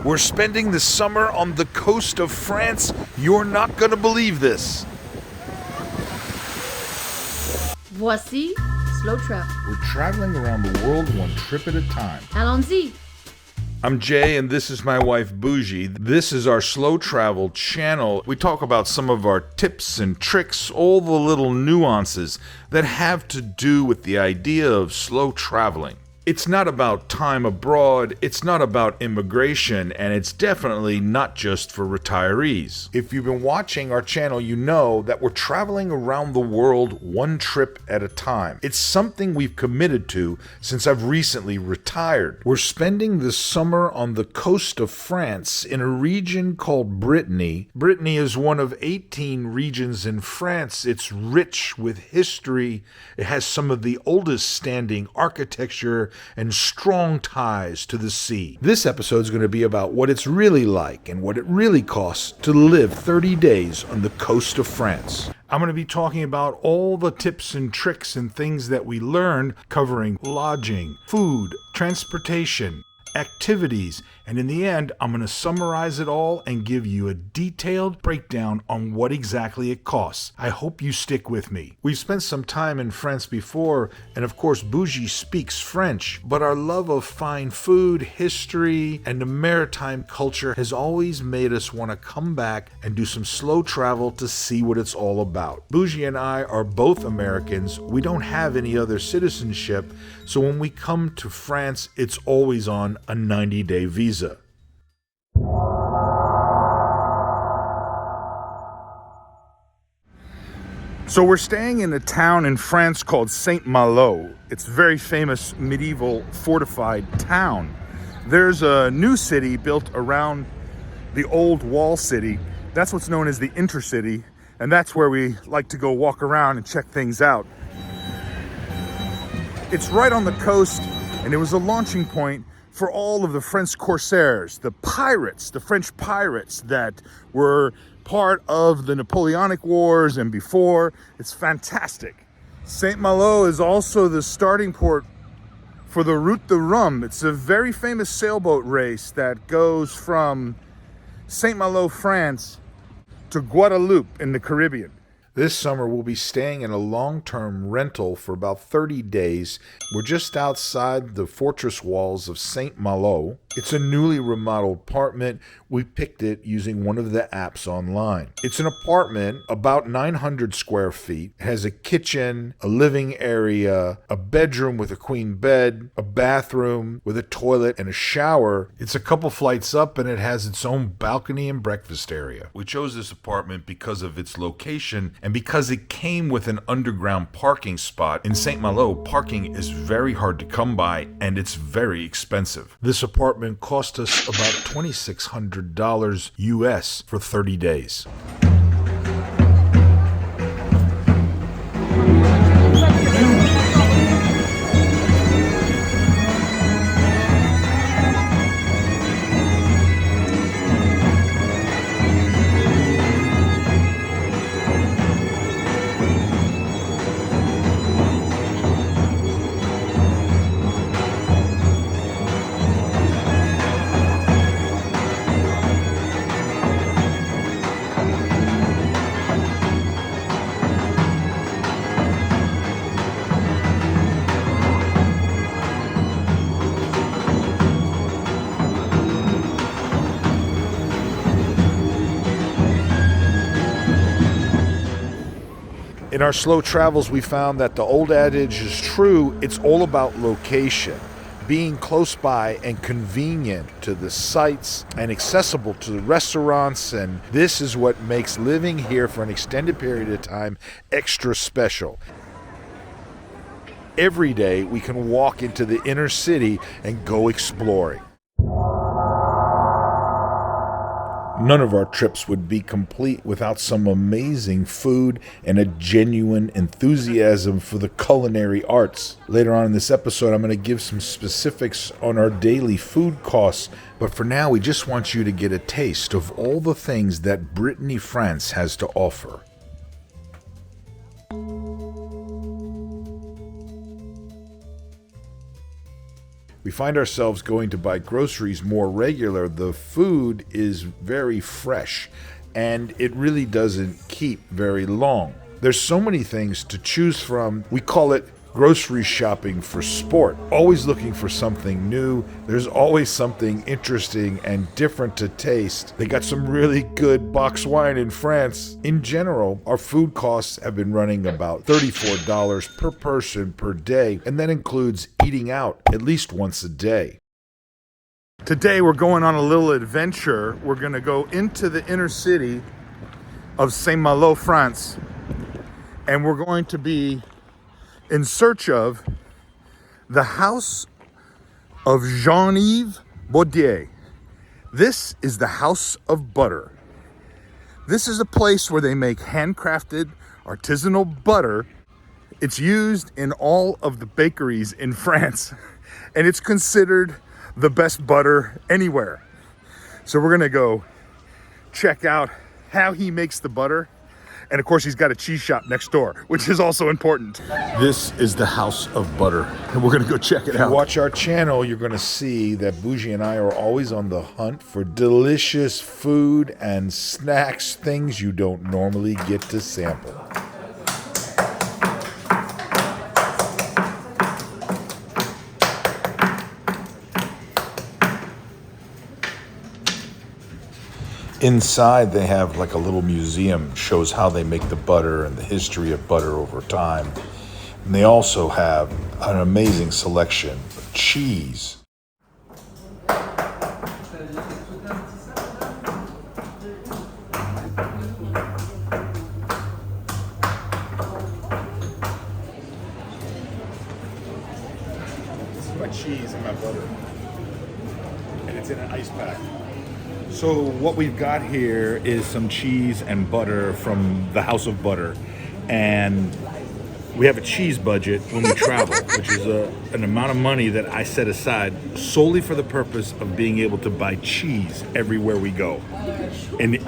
We're spending the summer on the coast of France. You're not gonna believe this. Voici Slow Travel. We're traveling around the world one trip at a time. Allons-y. I'm Jay and this is my wife Bougie. This is our slow travel channel. We talk about some of our tips and tricks, all the little nuances that have to do with the idea of slow traveling. It's not about time abroad, it's not about immigration, and it's definitely not just for retirees. If you've been watching our channel, you know that we're traveling around the world one trip at a time. It's something we've committed to since I've recently retired. We're spending the summer on the coast of France in a region called Brittany. Brittany is one of 18 regions in France. It's rich with history. It has some of the oldest standing architecture and strong ties to the sea. This episode is going to be about what it's really like and what it really costs to live 30 days on the coast of France. I'm going to be talking about all the tips and tricks and things that we learned, covering lodging, food, transportation, activities, and in the end, I'm going to summarize it all and give you a detailed breakdown on what exactly it costs. I hope you stick with me. We've spent some time in France before, and of course, Bougie speaks French, but our love of fine food, history, and the maritime culture has always made us want to come back and do some slow travel to see what it's all about. Bougie and I are both Americans. We don't have any other citizenship, so when we come to France, it's always on a 90-day visa. So we're staying in a town in France called Malo. It's a very famous medieval fortified town. There's a new city built around the old wall city. That's what's known as the Intercity, and that's where we like to go walk around and check things out. It's right on the coast, and it was a launching point for all of the French corsairs, the pirates, the French pirates that were part of the Napoleonic Wars and before. It's fantastic. Saint-Malo is also the starting port for the Route de Rhum. It's a very famous sailboat race that goes from Saint-Malo, France to Guadeloupe in the Caribbean. This summer, we'll be staying in a long-term rental for about 30 days. We're just outside the fortress walls of Saint-Malo. It's a newly remodeled apartment. We picked it using one of the apps online. It's an apartment about 900 square feet. It has a kitchen, a living area, a bedroom with a queen bed, a bathroom with a toilet and a shower. It's a couple flights up and it has its own balcony and breakfast area. We chose this apartment because of its location and because it came with an underground parking spot. In Saint-Malo, parking is very hard to come by and it's very expensive. This apartment cost us about $2,600 US for 30 days. In our slow travels, we found that the old adage is true. It's all about location, being close by and convenient to the sites and accessible to the restaurants. And this is what makes living here for an extended period of time extra special. Every day we can walk into the inner city and go exploring. None of our trips would be complete without some amazing food and a genuine enthusiasm for the culinary arts. Later on in this episode, I'm going to give some specifics on our daily food costs, but for now, we just want you to get a taste of all the things that Brittany, France has to offer. We we find ourselves going to buy groceries more regular. The food is very fresh, and it really doesn't keep very long. There's so many things to choose from. We call it grocery shopping for sport. Always looking for something new. There's always something interesting and different to taste. They got some really good box wine in France. In general, our food costs have been running about $34 per person per day, and that includes eating out at least once a day. Today we're going on a little adventure. We're going to go into the inner city of Malo, France, and we're going to be in search of the house of Jean-Yves Baudier. This is the House of Butter. This is a place where they make handcrafted artisanal butter. It's used in all of the bakeries in France, and it's considered the best butter anywhere. So we're gonna go check out how he makes the butter. And of course, he's got a cheese shop next door, which is also important. This is the House of Butter, and we're gonna go check it out. If you watch our channel, you're gonna see that Bougie and I are always on the hunt for delicious food and snacks, things you don't normally get to sample. Inside, they have like a little museum, shows how they make the butter and the history of butter over time. And they also have an amazing selection of cheese. This is my cheese and my butter. And it's in an ice pack. So what we've got here is some cheese and butter from the House of Butter, and we have a cheese budget when we travel, which is an amount of money that I set aside solely for the purpose of being able to buy cheese everywhere we go. And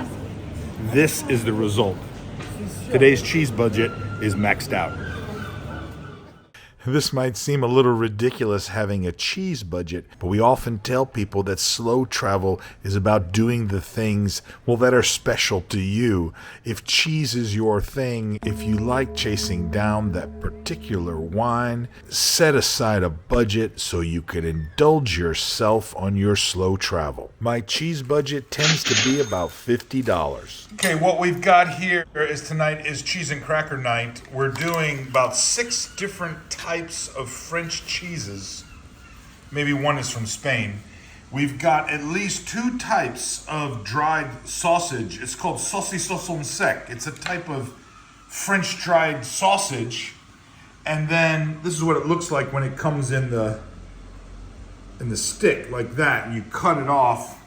this is the result. Today's cheese budget is maxed out. This might seem a little ridiculous having a cheese budget, but we often tell people that slow travel is about doing the things, well, that are special to you. If cheese is your thing, if you like chasing down that particular wine, set aside a budget so you can indulge yourself on your slow travel. My cheese budget tends to be about $50. Okay, what we've got here tonight is cheese and cracker night. We're doing about 6 different types of French cheeses. Maybe one is from Spain. We've got at least 2 types of dried sausage. It's called saucisson sec. It's a type of French dried sausage. And then this is what it looks like when it comes in the stick like that. And you cut it off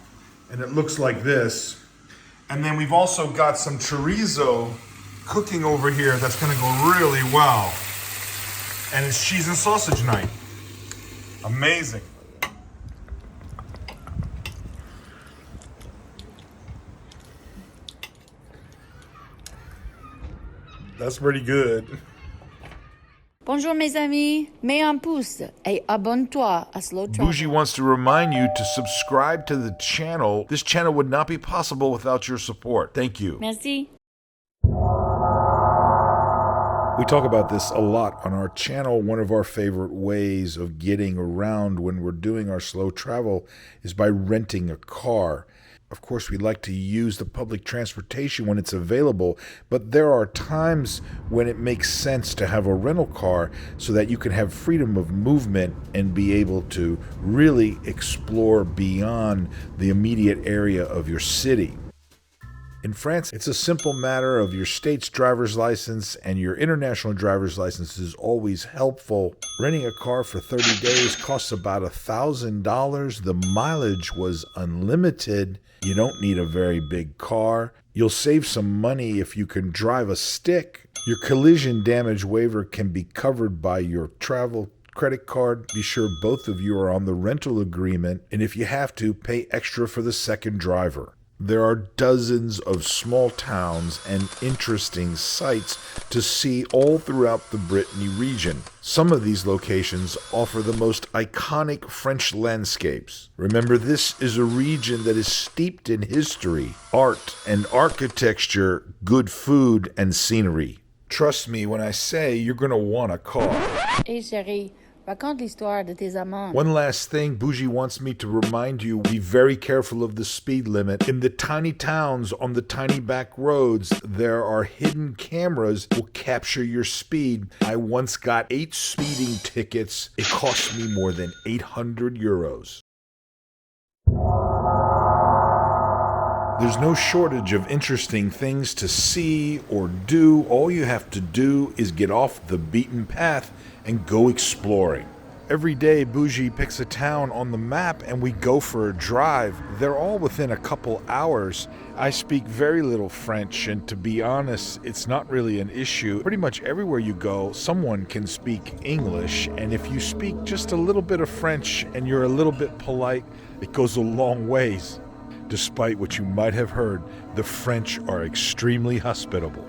and it looks like this. And then we've also got some chorizo cooking over here that's gonna go really well. And it's cheese and sausage night. Amazing. That's pretty good. Bonjour mes amis, mets un pouce et abonne-toi à Slow Travel. Bougie wants to remind you to subscribe to the channel. This channel would not be possible without your support. Thank you. Merci. We talk about this a lot on our channel. One of our favorite ways of getting around when we're doing our slow travel is by renting a car. Of course, we like to use the public transportation when it's available, but there are times when it makes sense to have a rental car so that you can have freedom of movement and be able to really explore beyond the immediate area of your city. In France, it's a simple matter of your state's driver's license, and your international driver's license is always helpful. Renting a car for 30 days costs about $1,000. The mileage was unlimited. You don't need a very big car. You'll save some money if you can drive a stick. Your collision damage waiver can be covered by your travel credit card. Be sure both of you are on the rental agreement, and if you have to, pay extra for the second driver. There are dozens of small towns and interesting sights to see all throughout the Brittany region. Some of these locations offer the most iconic French landscapes. Remember, this is a region that is steeped in history, art and architecture, good food and scenery. Trust me when I say you're going to want a car. Hey chérie, raconte l'histoire de tes amants. One last thing, Bougie wants me to remind you, be very careful of the speed limit. In the tiny towns on the tiny back roads, there are hidden cameras that will capture your speed. I once got 8 speeding tickets. It cost me more than 800 euros. There's no shortage of interesting things to see or do. All you have to do is get off the beaten path and go exploring. Every day, Bougie picks a town on the map and we go for a drive. They're all within a couple hours. I speak very little French, and to be honest, it's not really an issue. Pretty much everywhere you go, someone can speak English, and if you speak just a little bit of French and you're a little bit polite, it goes a long ways. Despite what you might have heard, the French are extremely hospitable.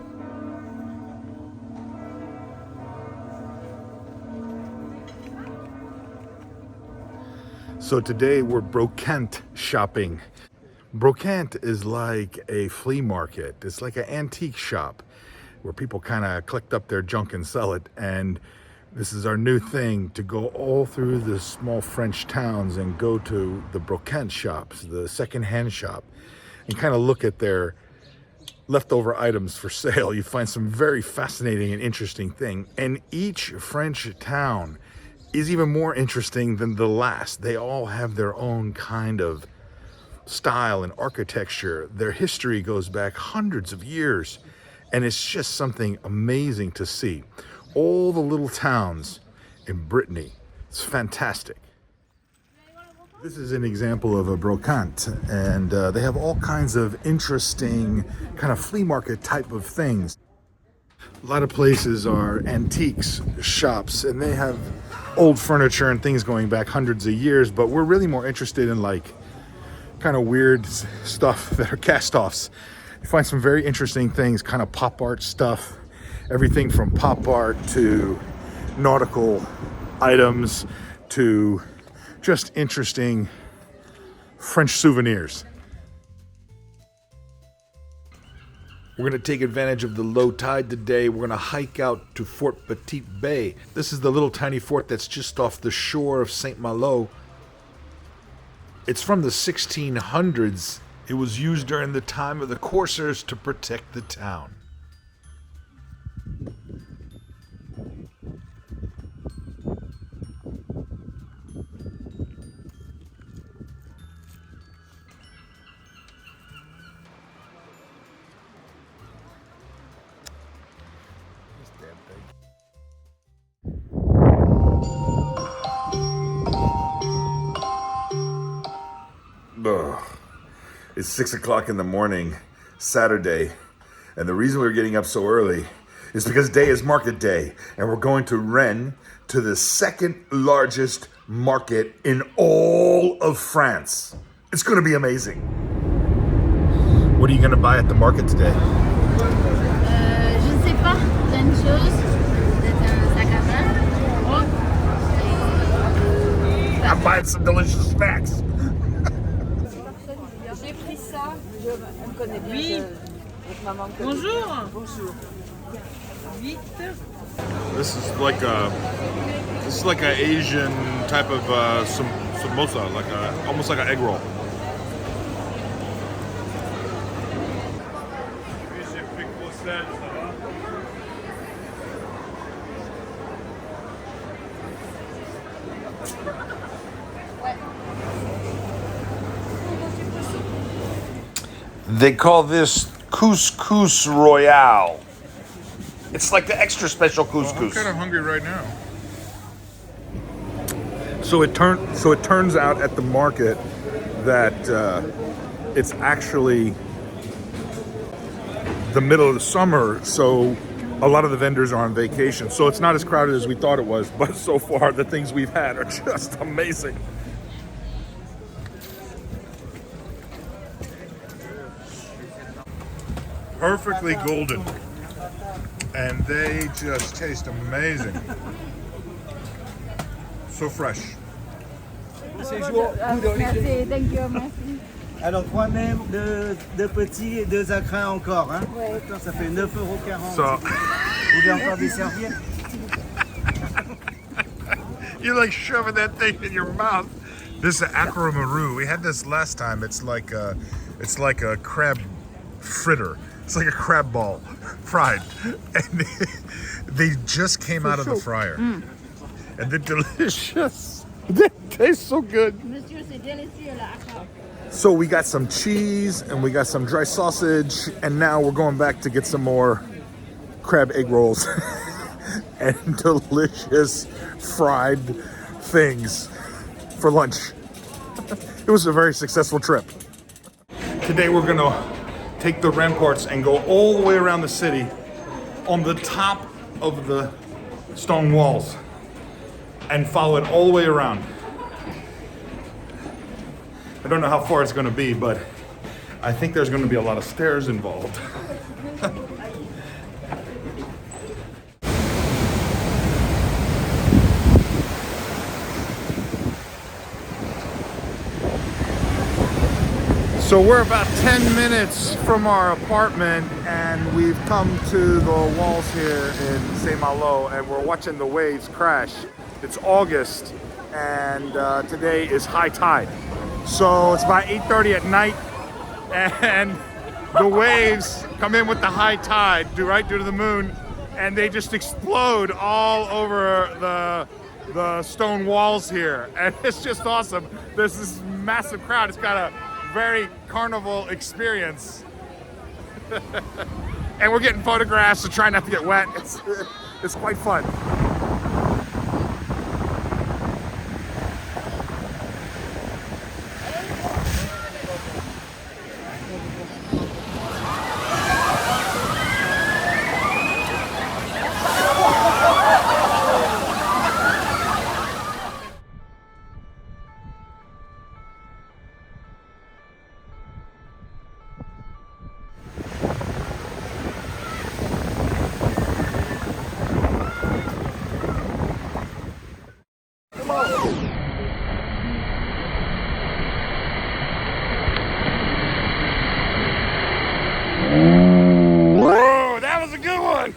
So today we're brocante shopping. Brocante is like a flea market. It's like an antique shop where people kind of collect up their junk and sell it. And this is our new thing, to go all through the small French towns and go to the brocante shops, the secondhand shop, and kind of look at their leftover items for sale. You find some very fascinating and interesting thing. And each French town is even more interesting than the last. They all have their own kind of style and architecture. Their history goes back hundreds of years, and it's just something amazing to see. All the little towns in Brittany. It's fantastic. This is an example of a brocante, and they have all kinds of interesting kind of flea market type of things. A lot of places are antiques shops, and they have old furniture and things going back hundreds of years, but we're really more interested in like kind of weird stuff that are cast-offs. You find some very interesting things, kind of pop art stuff. Everything from pop art to nautical items to just interesting French souvenirs. We're going to take advantage of the low tide today. We're going to hike out to Fort Petite Bay. This is the little tiny fort that's just off the shore of St. Malo. It's from the 1600s. It was used during the time of the corsairs to protect the town. It's 6 o'clock in the morning, Saturday, and the reason we're getting up so early is because today is market day, and we're going to Rennes, to the second largest market in all of France. It's going to be amazing. What are you going to buy at the market today? Je ne sais pas, plein de choses. Peut-être un sac à main. I'm buying some delicious snacks. J'ai pris ça. On me connaît bien. Oui. Votre maman me connaît. Bonjour. Bonjour. Vite. This is like an Asian type of samosa, almost like an egg roll. They call this couscous royale. It's like the extra special couscous. Well, I'm kind of hungry right now. So it turns out at the market that it's actually the middle of the summer, so a lot of the vendors are on vacation. So it's not as crowded as we thought it was, but so far the things we've had are just amazing. perfectly golden. And they just taste amazing. So fresh. Merci, thank you, merci. Alors 3 mêmes, 2 petits et 2 acrins encore. Hein. Ouais. Ça fait 9,40 €. So, Vous voulez encore des serviettes? you're like shoving that thing in your mouth. This is akara maru. We had this last time. It's like a crab fritter. It's like a crab ball, fried. And they just came out of the fryer. And they're delicious. They taste so good. Monsieur, c'est délicieux là. So we got some cheese and we got some dry sausage, and now we're going back to get some more crab egg rolls and delicious fried things for lunch. It was a very successful trip. Today we're gonna take the ramparts and go all the way around the city on the top of the stone walls and follow it all the way around. I don't know how far it's gonna be, but I think there's gonna be a lot of stairs involved. So we're about 10 minutes from our apartment and we've come to the walls here in Malo and we're watching the waves crash. It's August and today is high tide. So it's about 8:30 at night and the waves come in with the high tide due to the moon, and they just explode all over the stone walls here. And it's just awesome. There's this massive crowd. It's got a very carnival experience. And we're getting photographs to try not to get wet. It's quite fun. Whoa, that was a good one.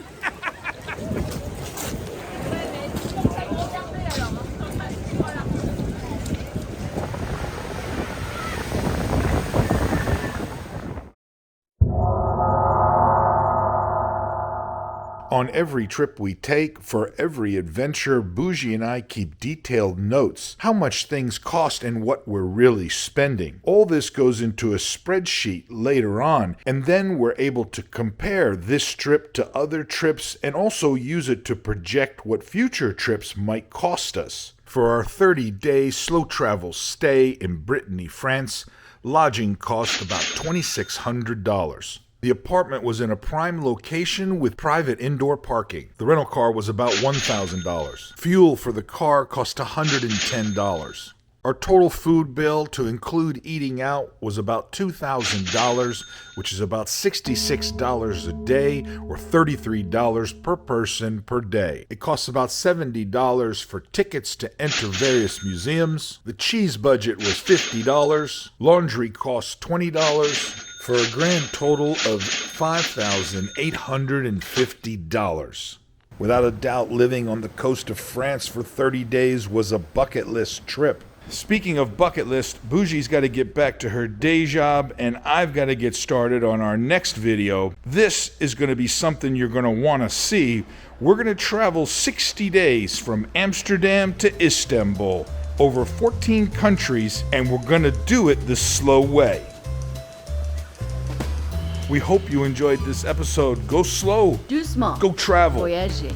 On every trip we take, for every adventure, Bougie and I keep detailed notes, how much things cost and what we're really spending. All this goes into a spreadsheet later on, and then we're able to compare this trip to other trips and also use it to project what future trips might cost us. For our 30-day slow travel stay in Brittany, France, lodging cost about $2,600. The apartment was in a prime location with private indoor parking. The rental car was about $1,000. Fuel for the car cost $110. Our total food bill, to include eating out, was about $2,000, which is about $66 a day or $33 per person per day. It costs about $70 for tickets to enter various museums. The cheese budget was $50. Laundry costs $20. For a grand total of $5,850. Without a doubt, living on the coast of France for 30 days was a bucket list trip. Speaking of bucket list, Bougie's got to get back to her day job, and I've got to get started on our next video. This is going to be something you're going to want to see. We're going to travel 60 days from Amsterdam to Istanbul, over 14 countries, and we're going to do it the slow way. We hope you enjoyed this episode. Go slow. Doucement. Go travel. Voyager.